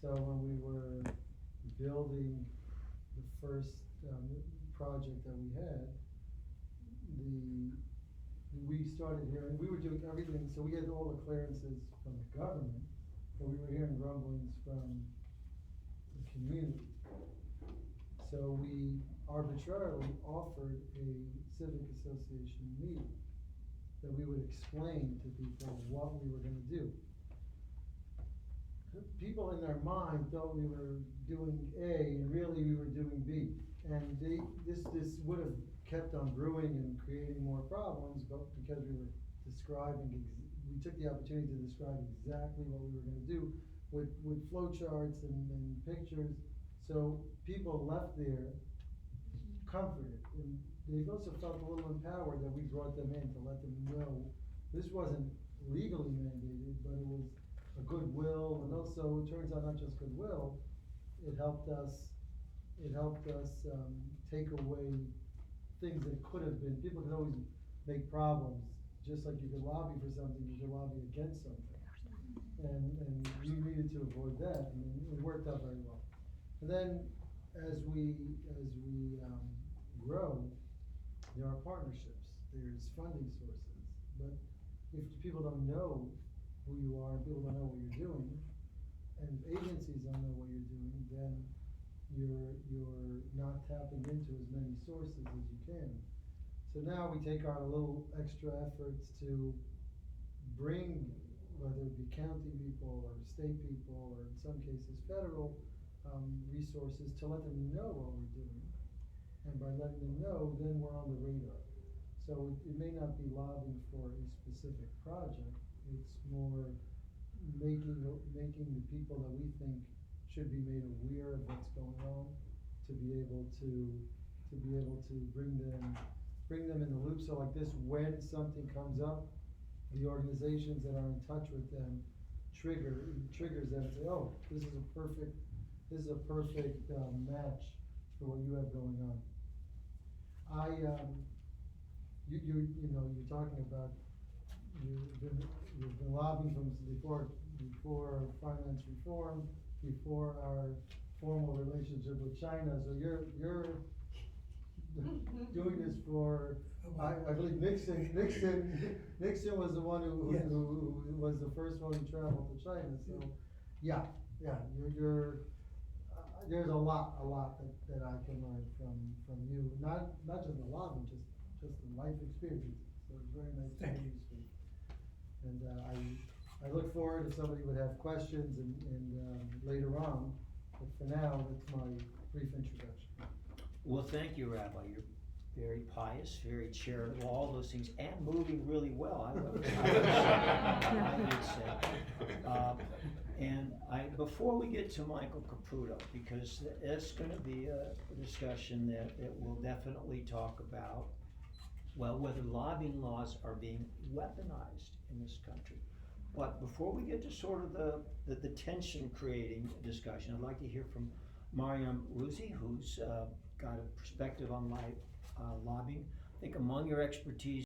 So when we were building the first project that we had, we started hearing, we were doing everything, so we had all the clearances from the government, but we were hearing grumblings from the community. So we arbitrarily offered a civic association meeting that we would explain to people what we were gonna do. People in their mind thought we were doing A and really we were doing B. And this would have kept on brewing and creating more problems, but because we were describing, we took the opportunity to describe exactly what we were gonna do with flow charts and pictures. So people left there comforted, and they also felt a little empowered that we brought them in to let them know this wasn't legally mandated, but it was a goodwill, and also it turns out not just goodwill, it helped us take away things that could have been, people could always make problems, just like you could lobby for something, you could lobby against something. And we needed to avoid that, and it worked out very well. And then, as we grow, there are partnerships, there's funding sources, but if people don't know who you are, and people don't know what you're doing, and if agencies don't know what you're doing, then you're not tapping into as many sources as you can. So now we take our little extra efforts to bring, whether it be county people or state people, or in some cases federal resources, to let them know what we're doing. And by letting them know, then we're on the radar. So it may not be lobbying for a specific project, it's more making the people that we think should be made aware of what's going on, to be able to bring them in the loop. So like this, when something comes up, the organizations that are in touch with them triggers them to say, oh, this is a perfect match for what you have going on. You're talking about, you've been lobbying from before finance reform, before our formal relationship with China, so you're doing this for, I believe Nixon was the one who was the first one to travel to China, so, yeah, you're there's a lot that I can learn from you, not just the lobbying, just the life experiences, so it's very nice to hear you speak. And I look forward if somebody would have questions and later on, but for now, that's my brief introduction. Well, thank you, Rabbi. You're very pious, very charitable, all those things, and moving really well, I would say. And before we get to Michael Caputo, because it's gonna be a discussion that will definitely talk about, well, whether lobbying laws are being weaponized in this country. But before we get to sort of the tension creating discussion, I'd like to hear from Mariam Ruzi, who's got a perspective on lobbying. I think among your expertise